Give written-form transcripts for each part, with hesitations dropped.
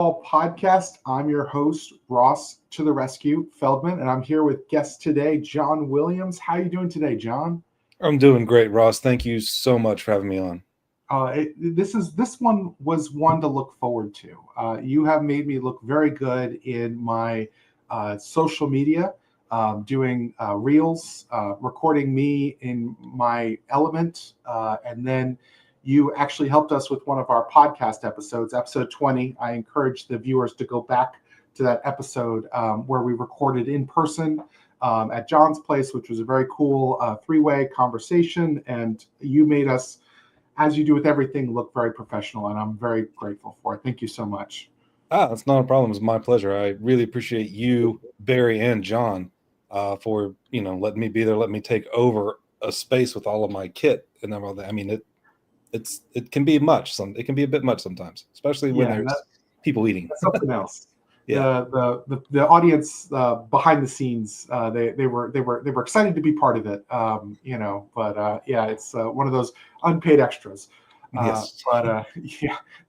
All podcast. I'm your host, Ross to the Rescue Feldman, and I'm here with guest today, John Williams. How are you doing today, John? I'm doing great, Ross. Thank you so much for having me on. This one was one to look forward to. You have made me look very good in my social media, doing reels, recording me in my element, and then you actually helped us with one of our podcast episodes, episode 20. I encourage the viewers to go back to that episode where we recorded in person at John's place, which was a very cool three-way conversation. And you made us, as you do with everything, look very professional. And I'm very grateful for it. Thank you so much. That's not a problem. It's my pleasure. I really appreciate you, Barry, and John for letting me be there, letting me take over a space with all of my kit and everything. I mean, it can be much. It can be a bit much sometimes, especially when there's people eating. That's something else. Yeah. The audience behind the scenes, they were excited to be part of it. It's one of those unpaid extras. Yes. The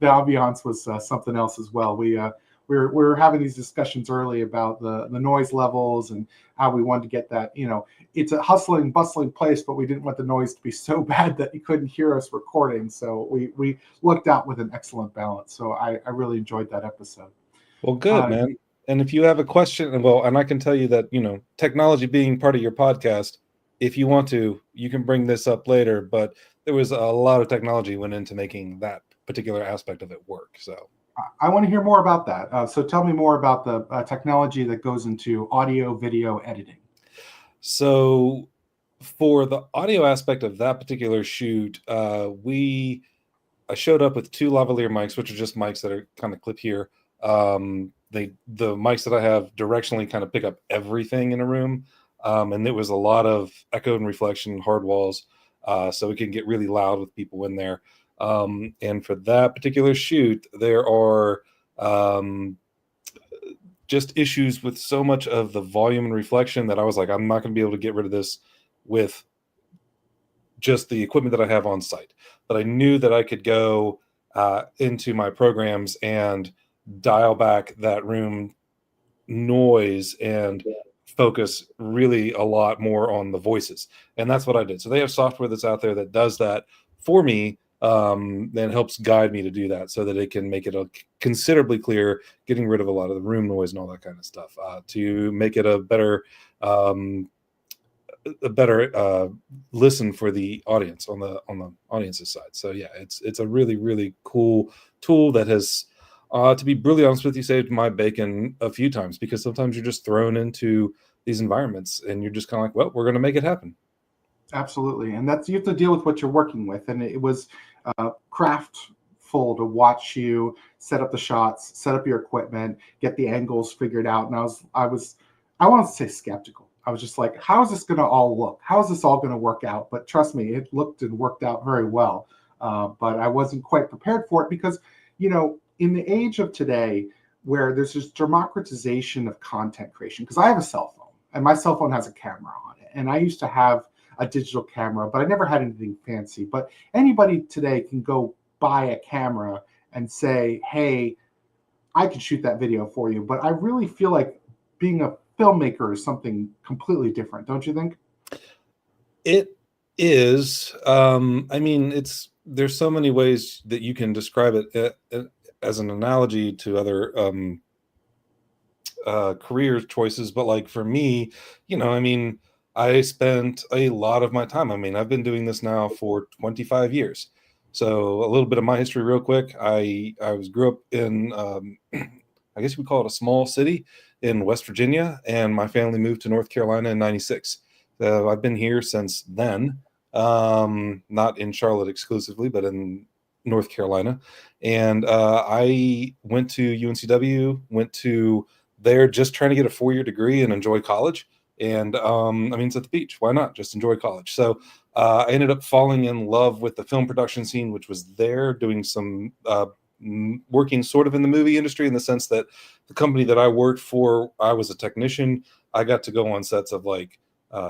ambiance was something else as well. We were having these discussions early about the noise levels and how we wanted to get that. It's a hustling, bustling place, but we didn't want the noise to be so bad that you couldn't hear us recording. So we looked out with an excellent balance. So I really enjoyed that episode. Well, good, man. And if you have a question, and I can tell you that, technology being part of your podcast, if you want to, you can bring this up later, but there was a lot of technology went into making that particular aspect of it work. So I want to hear more about that. So tell me more about the technology that goes into audio, video editing. So for the audio aspect of that particular shoot, I showed up with two lavalier mics, which are just mics that are kind of clip here. The mics that I have directionally kind of pick up everything in a room. And there was a lot of echo and reflection, hard walls. So it can get really loud with people in there. And for that particular shoot, there are just issues with so much of the volume and reflection that I was like, I'm not going to be able to get rid of this with just the equipment that I have on site. But I knew that I could go into my programs and dial back that room noise and focus really a lot more on the voices. And that's what I did. So they have software that's out there that does that for me, and helps guide me to do that so that it can make it considerably clearer, getting rid of a lot of the room noise and all that kind of stuff, to make it a better listen for the audience on the audience's side. So yeah, it's a really, really cool tool that has, to be brutally honest with you, saved my bacon a few times, because sometimes you're just thrown into these environments and you're just kind of like, well, we're going to make it happen. Absolutely. And you have to deal with what you're working with. And it was craftful to watch you set up the shots, set up your equipment, get the angles figured out. And I want to say skeptical. I was just like, how is this going to all look? How is this all going to work out? But trust me, it looked and worked out very well. But I wasn't quite prepared for it because, in the age of today, where there's this democratization of content creation, because I have a cell phone and my cell phone has a camera on it. And I used to have a digital camera, but I never had anything fancy. But anybody today can go buy a camera and say, hey, I can shoot that video for you. But I really feel like being a filmmaker is something completely different. Don't you think? It is. There's so many ways that you can describe it as an analogy to other career choices. But like for me, I spent a lot of my time. I've been doing this now for 25 years. So a little bit of my history real quick. I grew up in, I guess you would call it a small city in West Virginia, and my family moved to North Carolina in 96. I've been here since then, not in Charlotte exclusively, but in North Carolina. And I went to UNCW, went to there just trying to get a 4-year degree and enjoy college. And it's at the beach. Why not just enjoy college? So I ended up falling in love with the film production scene, which was there, doing some working sort of in the movie industry, in the sense that the company that I worked for, I was a technician. I got to go on sets of like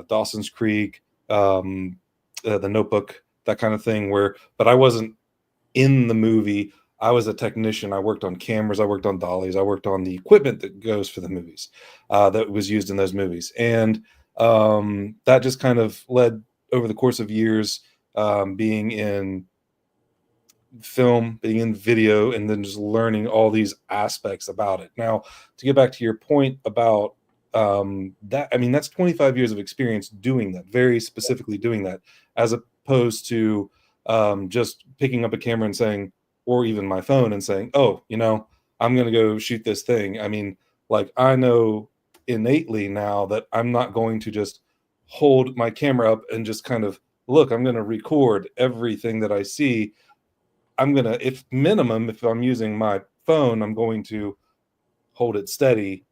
Dawson's Creek, The Notebook, that kind of thing, but I wasn't in the movie. I was a technician. I worked on cameras. I worked on dollies. I worked on the equipment that goes for the movies, that was used in those movies. And that just kind of led over the course of years, being in film, being in video, and then just learning all these aspects about it. Now, to get back to your point about that, I mean, that's 25 years of experience doing that, very specifically doing that, as opposed to just picking up a camera and saying, or even my phone and saying, oh, I'm going to go shoot this thing. I mean, like, I know innately now that I'm not going to just hold my camera up and just kind of look, I'm going to record everything that I see. I'm gonna, if minimum, if I'm using my phone, I'm going to hold it steady.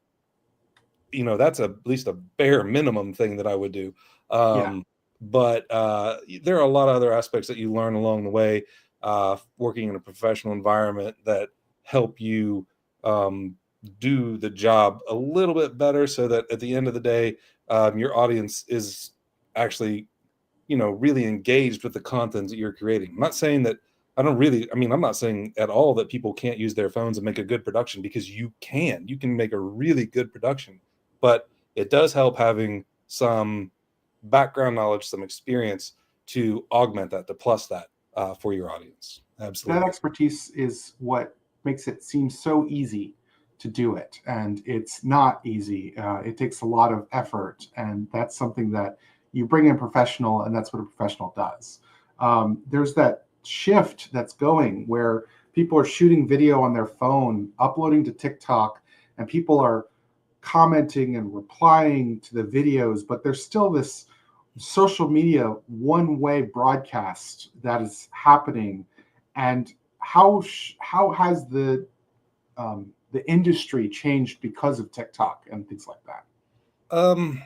That's at least a bare minimum thing that I would do. Yeah. But there are a lot of other aspects that you learn along the way, working in a professional environment, that help you do the job a little bit better, so that at the end of the day, your audience is actually really engaged with the content that you're creating. I'm not saying that I mean, I'm not saying at all that people can't use their phones and make a good production, because you can make a really good production, but it does help having some background knowledge, some experience to augment that, to plus that, for your audience. That Absolutely. expertise is what makes it seem so easy to do it, and it's not easy. It takes a lot of effort, and that's something that you bring in professional, and that's what a professional does. There's that shift that's going where people are shooting video on their phone, uploading to TikTok, and people are commenting and replying to the videos, but there's still this social media one-way broadcast that is happening. And how has the industry changed because of TikTok and things like that? Um,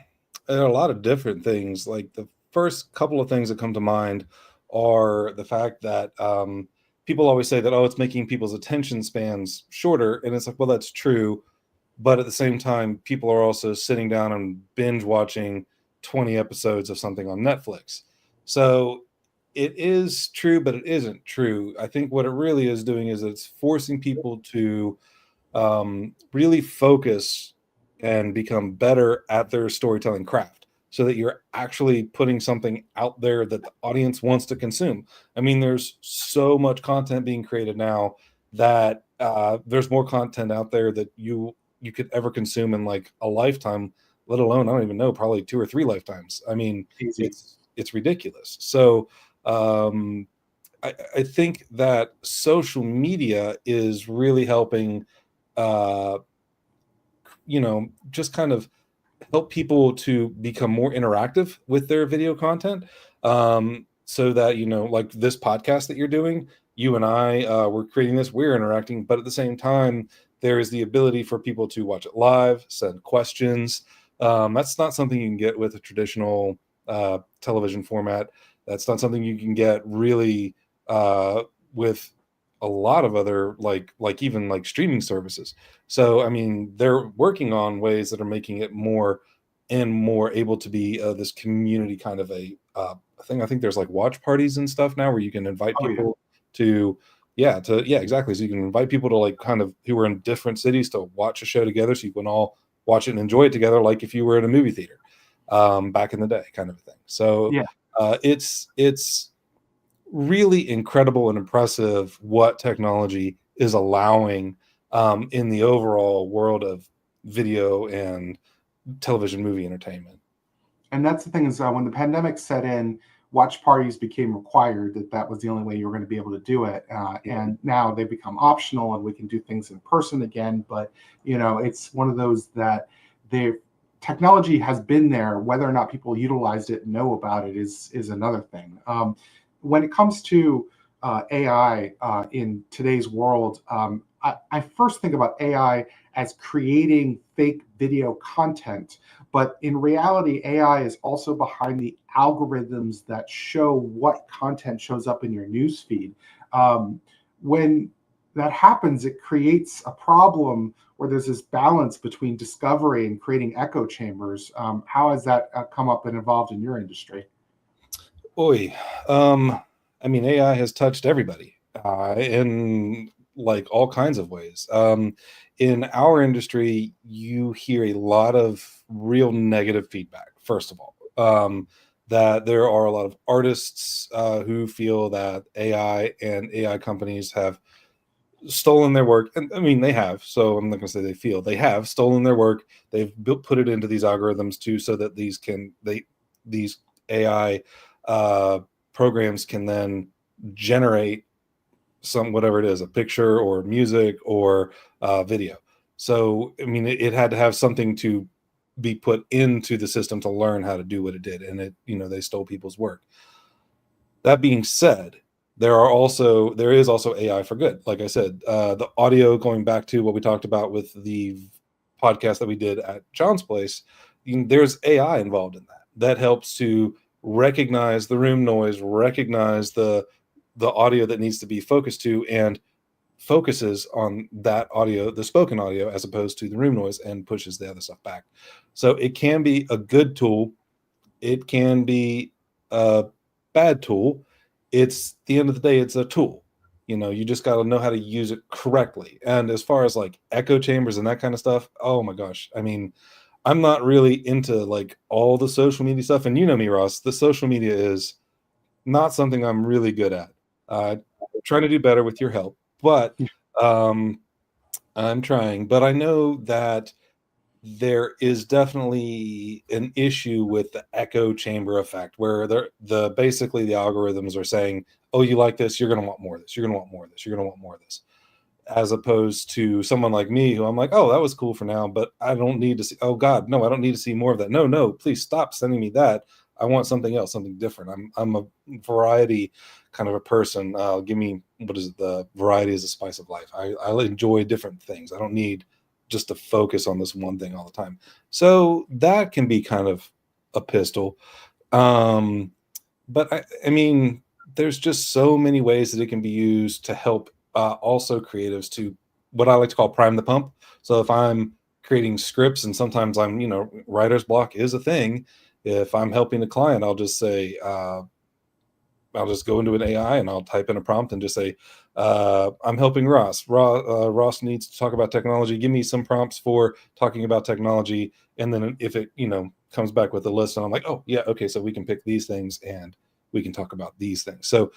there are a lot of different things. Like, the first couple of things that come to mind are the fact that people always say that, oh, it's making people's attention spans shorter, and it's like, well, that's true, but at the same time, people are also sitting down and binge watching 20 episodes of something on Netflix. So it is true, but it isn't true. I think what it really is doing is it's forcing people to really focus and become better at their storytelling craft, so that you're actually putting something out there that the audience wants to consume. I mean, there's so much content being created now that there's more content out there that you could ever consume in like a lifetime, let alone, I don't even know, probably 2 or 3 lifetimes. I mean, Easy. it's ridiculous. So um I think that social media is really helping, uh, just kind of help people to become more interactive with their video content. So that, like this podcast that you're doing, you and I, we're creating this, we're interacting, but at the same time, there is the ability for people to watch it live, send questions. That's not something you can get with a traditional television format. That's not something you can get really with a lot of other, like even like streaming services. So I mean, they're working on ways that are making it more and more able to be this community kind of a thing. I think there's like watch parties and stuff now where you can invite Oh yeah. people to, yeah, exactly. So you can invite people to, like, kind of who are in different cities, to watch a show together, so you can all watch it and enjoy it together, like if you were in a movie theater back in the day, kind of a thing. So Yeah. it's really incredible and impressive what technology is allowing in the overall world of video and television movie entertainment. And that's the thing is, when the pandemic set in, watch parties became required. That was the only way you were going to be able to do it. And now they become optional, and we can do things in person again. But it's one of those that the technology has been there. Whether or not people utilized it and know about it is another thing. When it comes to AI in today's world, I first think about AI as creating fake video content. But in reality, AI is also behind the algorithms that show what content shows up in your newsfeed. When that happens, it creates a problem where there's this balance between discovery and creating echo chambers. How has that come up and evolved in your industry? Oi, um, I mean, AI has touched everybody, and like all kinds of ways. In our industry, you hear a lot of real negative feedback, first of all. That there are a lot of artists who feel that AI and AI companies have stolen their work. And I mean, they have. So I'm not going to say they feel, they have stolen their work. They've put it into these algorithms too, so that these AI programs can then generate some, whatever it is, a picture or music or video. So I mean, it had to have something to be put into the system to learn how to do what it did, and they stole people's work. That being said, there is also AI for good. Like I said, the audio, going back to what we talked about with the podcast that we did at John's place, there's AI involved in that helps to recognize the room noise, recognize the audio that needs to be focused to, and focuses on that audio, the spoken audio, as opposed to the room noise, and pushes the other stuff back. So it can be a good tool. It can be a bad tool. It's, the end of the day, it's a tool. You just got to know how to use it correctly. And as far as like echo chambers and that kind of stuff, oh my gosh. I mean, I'm not really into like all the social media stuff. And you know me, Ross, the social media is not something I'm really good at. Trying to do better with your help, but um, I'm trying. But I know that there is definitely an issue with the echo chamber effect, where the basically the algorithms are saying, "Oh, you like this? You're going to want more of this. You're going to want more of this. You're going to want more of this." As opposed to someone like me, who I'm like, "Oh, that was cool for now, but I don't need to see. Oh God, no, I don't need to see more of that. No, no, please stop sending me that. I want something else, something different. I'm a variety kind of a person. Give me, what is it? The variety is the spice of life. I enjoy different things. I don't need just to focus on this one thing all the time. So that can be kind of a pistol. Um, but I mean, there's just so many ways that it can be used to help also creatives to, what I like to call, prime the pump. So if I'm creating scripts, and sometimes writer's block is a thing. If I'm helping a client, I'll just say, I'll just go into an AI and I'll type in a prompt and just say, I'm helping Ross. Ross needs to talk about technology. Give me some prompts for talking about technology. And then if it, comes back with a list, and I'm like, oh yeah, okay, so we can pick these things and we can talk about these things. So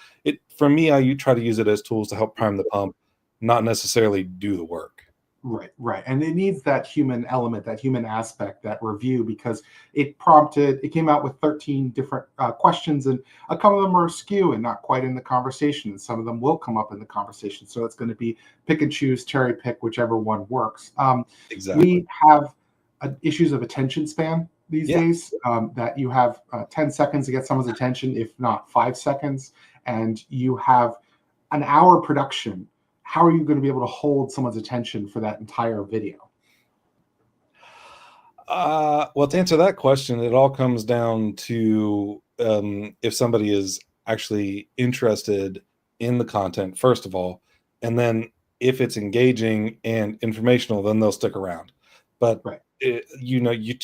for me, I try to use it as tools to help prime the pump, not necessarily do the work. Right. And it needs that human element, that human aspect, that review, because it came out with 13 different questions, and a couple of them are askew and not quite in the conversation. And some of them will come up in the conversation. So it's going to be pick and choose, cherry pick, whichever one works. Exactly. We have issues of attention span these days, that you have 10 seconds to get someone's attention, if not 5 seconds, and you have an hour production. How are you going to be able to hold someone's attention for that entire video? Well, to answer that question, it all comes down to if somebody is actually interested in the content, first of all, and then if it's engaging and informational, then they'll stick around. But right. To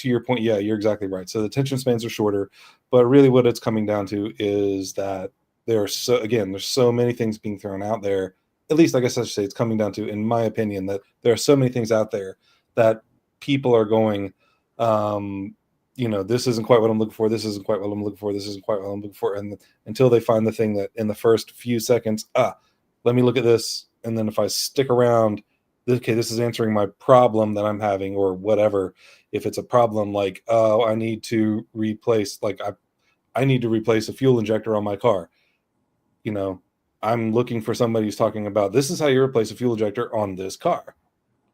your point, yeah, you're exactly right. So the attention spans are shorter, but really what it's coming down to is that there's so many things being thrown out there. At least I guess I should say it's coming down to, in my opinion, that there are so many things out there that people are going, this isn't quite what I'm looking for. This isn't quite what I'm looking for. This isn't quite what I'm looking for. And until they find the thing that in the first few seconds, let me look at this. And then if I stick around, okay, this is answering my problem that I'm having, or whatever. If it's a problem like, oh, I need to replace, I need to replace a fuel injector on my car. I'm looking for somebody who's talking about, this is how you replace a fuel injector on this car.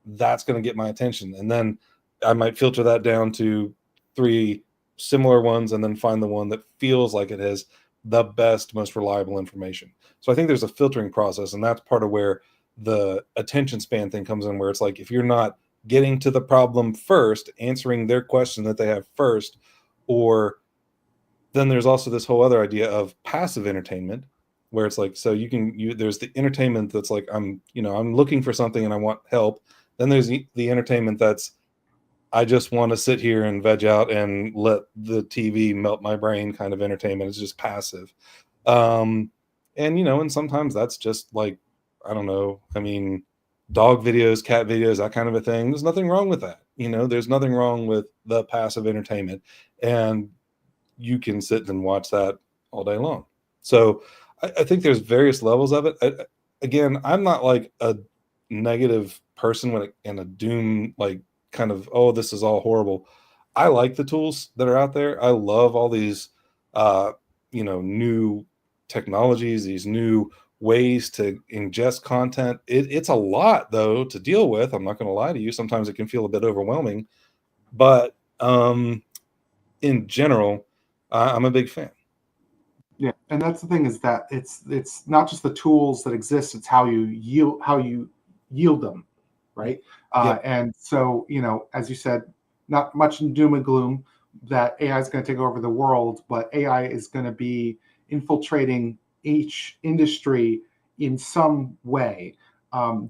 That's going to get my attention. And then I might filter that down to 3 similar ones, and then find the one that feels like it has the best, most reliable information. So I think there's a filtering process, and that's part of where the attention span thing comes in, where it's like, if you're not getting to the problem first, answering their question that they have first, or then there's also this whole other idea of passive entertainment, where it's like, so there's the entertainment that's like, I'm looking for something and I want help. Then there's the entertainment that's, I just want to sit here and veg out and let the TV melt my brain kind of entertainment. It's just passive. And sometimes that's just like I don't know, I mean, dog videos, cat videos, that kind of a thing. There's nothing wrong with that. There's nothing wrong with the passive entertainment, and you can sit and watch that all day long. So I think there's various levels of it. Again, I'm not like a negative person and a doom, like, kind of, oh, this is all horrible. I like the tools that are out there. I love all these uh new technologies, these new ways to ingest content. It's a lot though to deal with. I'm not going to lie to you. Sometimes it can feel a bit overwhelming, but in general, I'm a big fan. Yeah, and that's the thing, is that it's not just the tools that exist; it's how you yield them, right? Yep. And so, as you said, not much in doom and gloom that AI is going to take over the world, but AI is going to be infiltrating each industry in some way.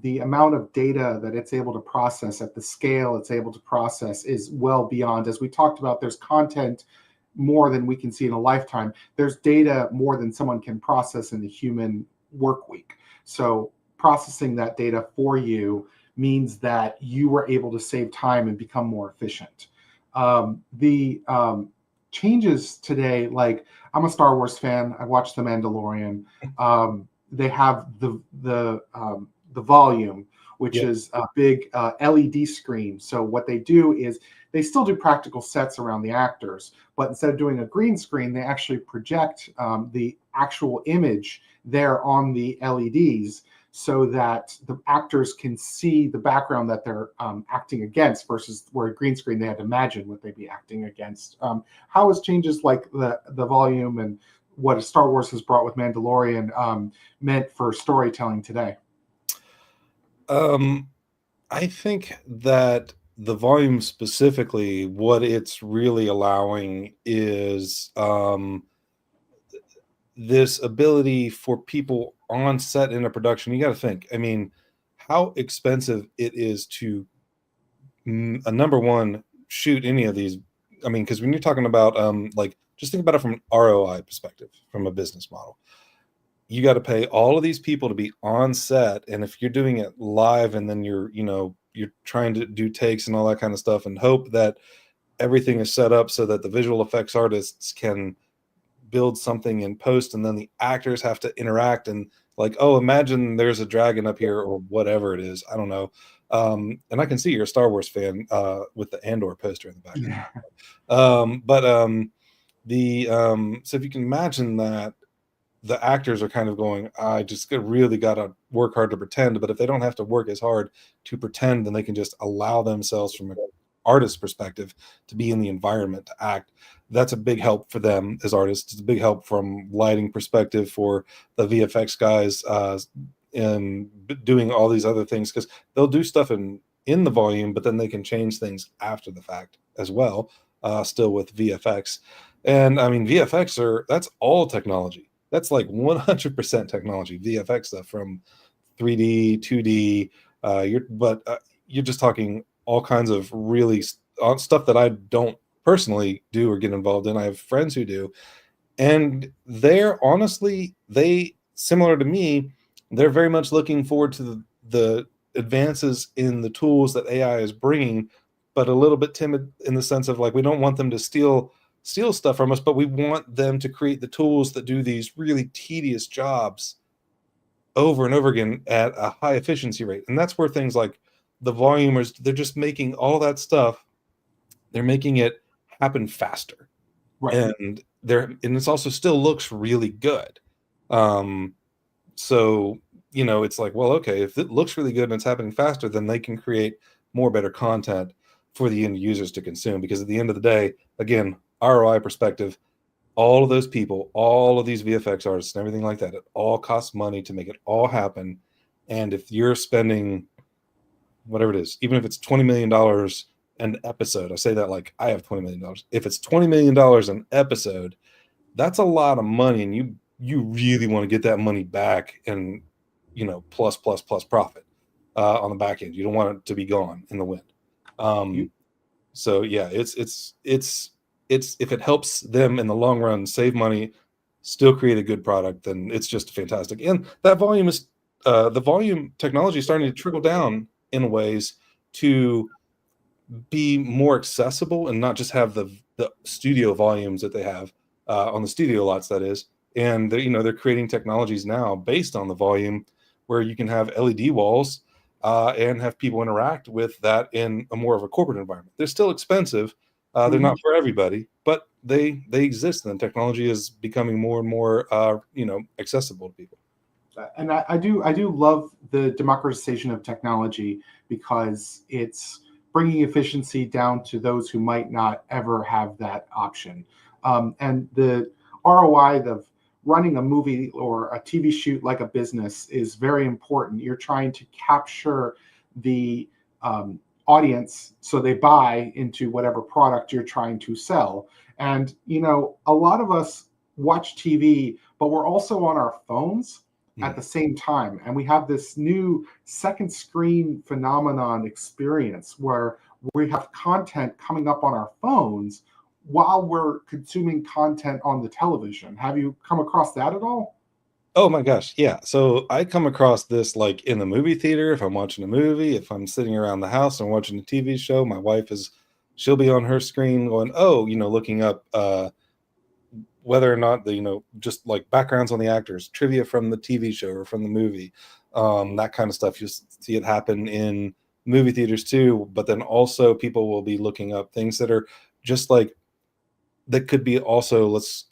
The amount of data that it's able to process at the scale it's able to process is well beyond, as we talked about. There's content more than we can see in a lifetime. There's data more than someone can process in a human work week. So processing that data for you means that you were able to save time and become more efficient. The changes today, like, I'm a Star Wars fan. I watched The Mandalorian. They have the volume, which Yep. is a big LED screen. So what they do is they still do practical sets around the actors, but instead of doing a green screen, they actually project the actual image there on the LEDs, so that the actors can see the background that they're acting against, versus where a green screen they had to imagine what they'd be acting against. How has changes like the volume and what Star Wars has brought with Mandalorian meant for storytelling today? Um, I think that the volume specifically, what it's really allowing is this ability for people on set in a production. You got to think, I mean, how expensive it is to, a number one, shoot any of these. I mean, because when you're talking about like, just think about it from an ROI perspective, from a business model. You got to pay all of these people to be on set, and if you're doing it live, and then you're trying to do takes and all that kind of stuff, and hope that everything is set up so that the visual effects artists can build something in post, and then the actors have to interact, and, like, oh, imagine there's a dragon up here or whatever it is, I don't know. And I can see you're a Star Wars fan with the Andor poster in the background. Yeah. But the so if you can imagine that the actors are kind of going, I just really got to work hard to pretend. But if they don't have to work as hard to pretend, then they can just allow themselves, from an artist's perspective, to be in the environment, to act. That's a big help for them as artists. It's a big help from lighting perspective for the VFX guys, in doing all these other things, because they'll do stuff in the volume, but then they can change things after the fact as well, still with VFX. And I mean, that's all technology. That's like 100% technology, VFX stuff, from 3D, 2D. You're just talking all kinds of really stuff that I don't personally do or get involved in. I have friends who do, and they, similar to me, they're very much looking forward to the advances in the tools that AI is bringing, but a little bit timid in the sense of, like, we don't want them to steal stuff from us, but we want them to create the tools that do these really tedious jobs over and over again at a high efficiency rate. And that's where things like the volumers, they're just making all that stuff, they're making it happen faster. Right. And it's also still looks really good. Um, so it's like, well, okay, if it looks really good and it's happening faster, then they can create more better content for the end users to consume. Because at the end of the day, again, ROI perspective, all of those people, all of these VFX artists and everything like that, it all costs money to make it all happen. And if you're spending whatever it is, even if it's $20 million an episode, I say that like I have $20 million. If it's $20 million an episode, that's a lot of money, and you really want to get that money back, and plus profit on the back end. You don't want it to be gone in the wind. You, So yeah, it's if it helps them in the long run save money, still create a good product, then it's just fantastic. And that volume is the volume technology is starting to trickle down in ways to be more accessible and not just have the studio volumes that they have on the studio lots, that is. And they're creating technologies now based on the volume where you can have LED walls and have people interact with that in a more of a corporate environment. They're still expensive. They're Mhm. not for everybody, but they exist, and technology is becoming more and more accessible to people. And I do love the democratization of technology because it's bringing efficiency down to those who might not ever have that option. And the ROI of running a movie or a TV shoot like a business is very important. You're trying to capture the audience so they buy into whatever product you're trying to sell. And a lot of us watch TV, but we're also on our phones at Mhm. the same time. And we have this new second screen phenomenon experience where we have content coming up on our phones while we're consuming content on the television. Have you come across that at all? Oh my gosh, yeah. So I come across this like in the movie theater, if I'm watching a movie, if I'm sitting around the house and watching a TV show, my wife she'll be on her screen going, oh, looking up whether or not just like backgrounds on the actors, trivia from the TV show or from the movie, that kind of stuff. You see it happen in movie theaters too, but then also people will be looking up things that are just like that could be also, let's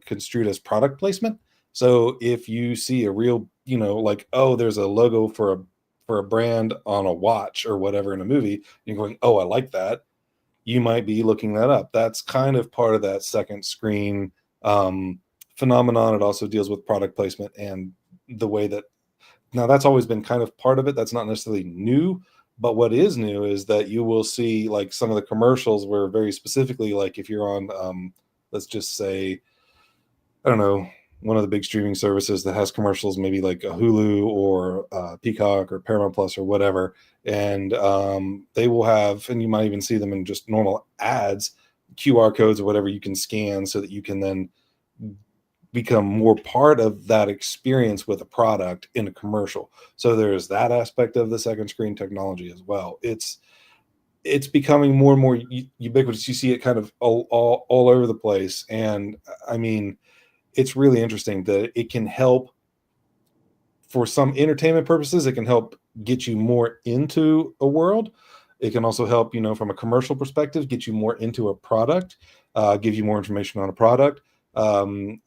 construed as product placement. So if you see a real, like, oh, there's a logo for a brand on a watch or whatever in a movie, you're going, oh, I like that. You might be looking that up. That's kind of part of that second screen um, phenomenon. It also deals with product placement and the way that, now that's always been kind of part of it. That's not necessarily new, but what is new is that you will see like some of the commercials where very specifically, like if you're on, let's just say, I don't know, one of the big streaming services that has commercials, maybe like a Hulu or Peacock or Paramount Plus or whatever, and they will have, and you might even see them in just normal ads, QR codes or whatever you can scan so that you can then become more part of that experience with a product in a commercial. So there's that aspect of the second screen technology as well. It's becoming more and more ubiquitous. You see it kind of all over the place, and I mean, it's really interesting that it can help for some entertainment purposes. It can help get you more into a world. It can also help, from a commercial perspective, get you more into a product, give you more information on a product.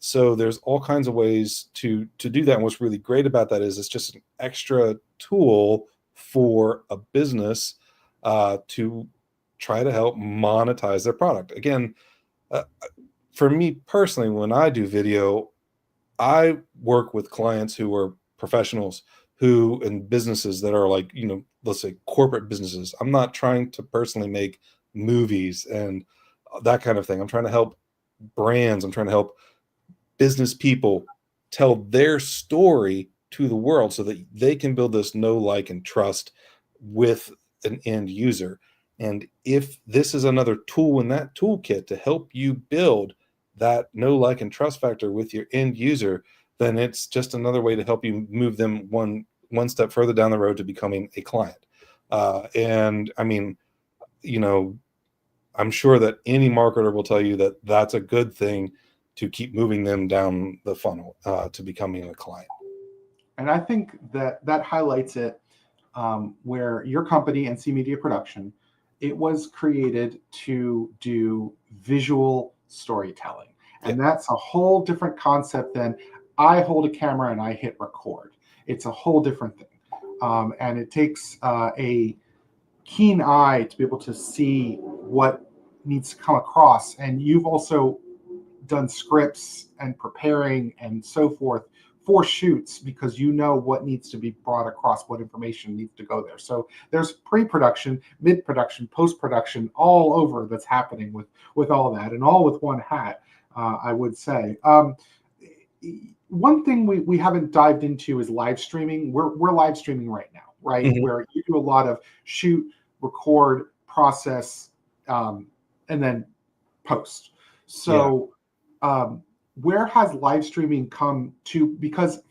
So there's all kinds of ways to do that. And what's really great about that is it's just an extra tool for a business to try to help monetize their product. Again, uh, for me personally, when I do video, I work with clients who are professionals who and businesses that are like, let's say corporate businesses. I'm not trying to personally make movies and that kind of thing. I'm trying to help brands. I'm trying to help business people tell their story to the world so that they can build this know, like, and trust with an end user. And if this is another tool in that toolkit to help you build that know, like, and trust factor with your end user, then it's just another way to help you move them one step further down the road to becoming a client. And I mean, you know, I'm sure that any marketer will tell you that that's a good thing to keep moving them down the funnel to becoming a client. And I think that highlights it, where your company, NC Media Production, it was created to do visual storytelling. Yeah. And that's a whole different concept than I hold a camera and I hit record. It's a whole different thing. And it takes a keen eye to be able to see what needs to come across. And you've also done scripts and preparing and so forth for shoots because you know what needs to be brought across, what information needs to go there. So there's pre-production, mid-production, post-production, all over that's happening with all that, and all with one hat, I would say. One thing we haven't dived into is live streaming. We're live streaming right now, right? Mhm. Where you do a lot of shoot, record, process, and then post. Yeah. So where has live streaming come to? Because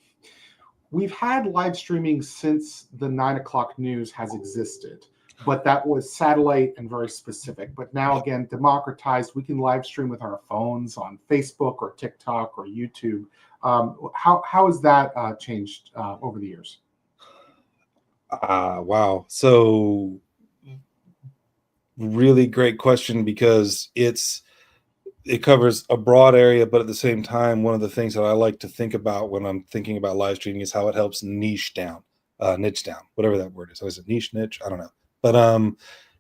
we've had live streaming since the 9 o'clock news has existed, but that was satellite and very specific. But now, again, democratized, we can live stream with our phones on Facebook or TikTok or YouTube. How has that changed over the years? Wow. So really great question, because it covers a broad area, but at the same time, one of the things that I like to think about when I'm thinking about live streaming is how it helps niche down, whatever that word is. Is it niche? I don't know, but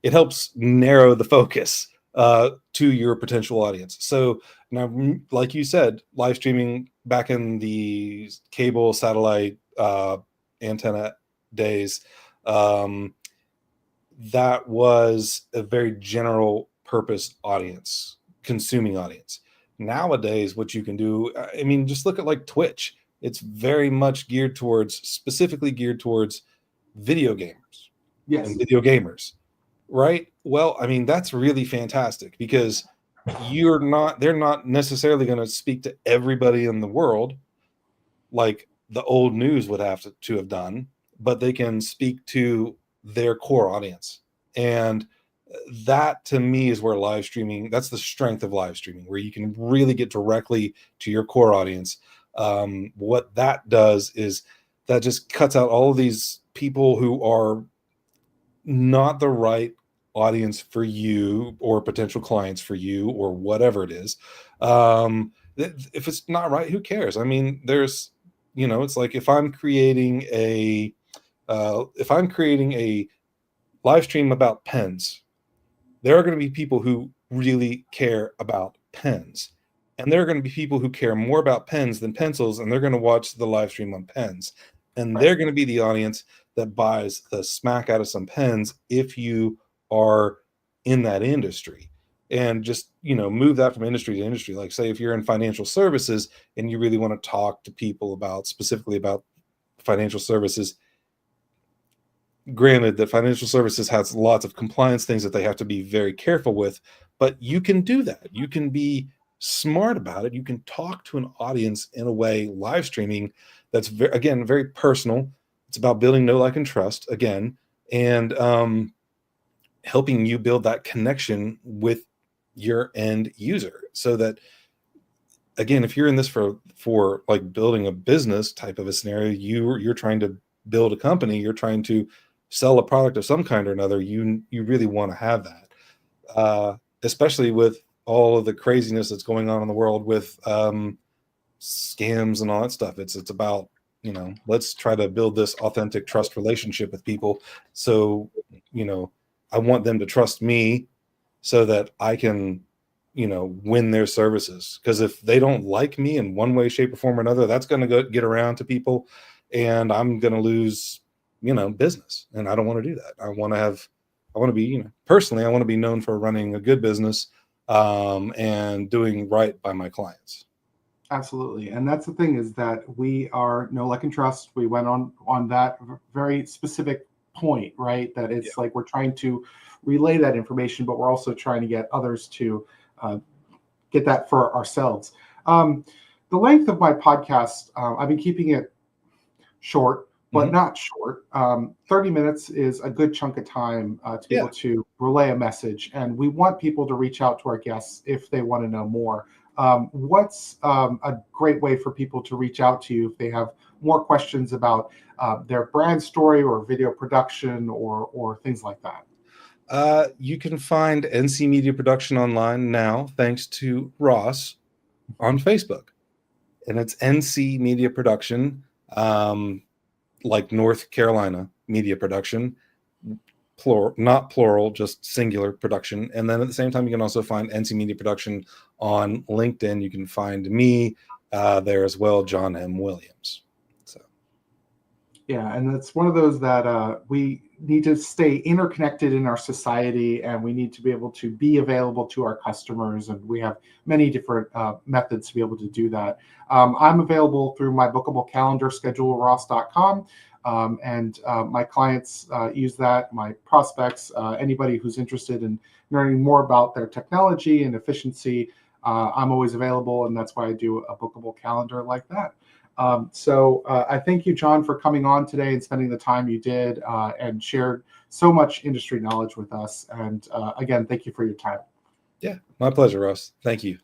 it helps narrow the focus to your potential audience. So now, like you said, live streaming back in the cable satellite antenna days, that was a very general purpose audience, consuming audience. Nowadays, what you can do, I mean, just look at like Twitch. It's very much specifically geared towards video gamers Yes. and video gamers, right? Well, I mean, that's really fantastic, because they're not necessarily going to speak to everybody in the world like the old news would have to have done, but they can speak to their core audience. And that, to me, is where live streaming, that's the strength of live streaming, where you can really get directly to your core audience. What that does is that just cuts out all of these people who are not the right audience for you, or potential clients for you, or whatever it is. If it's not right, who cares? I mean, it's like if I'm creating a live stream about pens, there are going to be people who really care about pens, and there are going to be people who care more about pens than pencils, and they're going to watch the live stream on pens, and they're going to be the audience that buys the smack out of some pens if you are in that industry. And just move that from industry to industry. Like, say if you're in financial services and you really want to talk to people specifically about financial services, granted that financial services has lots of compliance things that they have to be very careful with, but you can do that. You can be smart about it. You can talk to an audience in a way, live streaming, that's very personal. It's about building know, like, and trust again, and helping you build that connection with your end user, so that, again, if you're in this for like building a business type of a scenario, you're trying to build a company, you're trying to sell a product of some kind or another, you really want to have that, especially with all of the craziness that's going on in the world with scams and all that stuff. It's about, let's try to build this authentic trust relationship with people. So, I want them to trust me so that I can, win their services. Because if they don't like me in one way, shape, or form or another, that's going to get around to people, and I'm going to lose, business. And I don't want to do that. I want to be, personally, I want to be known for running a good business, and doing right by my clients. Absolutely. And that's the thing, is that we are know, like, and trust. We went on that very specific point, right? That it's like we're trying to relay that information, but we're also trying to get others to get that for ourselves. The length of my podcast, I've been keeping it short, but not short. 30 minutes is a good chunk of time to be able to relay a message. And we want people to reach out to our guests if they want to know more. What's a great way for people to reach out to you if they have more questions about their brand story or video production or things like that? You can find NC Media Production online now, thanks to Ross on Facebook. And it's NC Media Production, like North Carolina Media Production, plural, not plural, just singular production. And then at the same time, you can also find NC Media Production on LinkedIn. You can find me there as well, John M. Williams. Yeah, and it's one of those that we need to stay interconnected in our society, and we need to be able to be available to our customers. And we have many different methods to be able to do that. I'm available through my bookable calendar, scheduleross.com. And my clients use that, my prospects, anybody who's interested in learning more about their technology and efficiency, I'm always available. And that's why I do a bookable calendar like that. I thank you, John, for coming on today and spending the time you did and shared so much industry knowledge with us. And again, thank you for your time. Yeah, my pleasure, Russ. Thank you.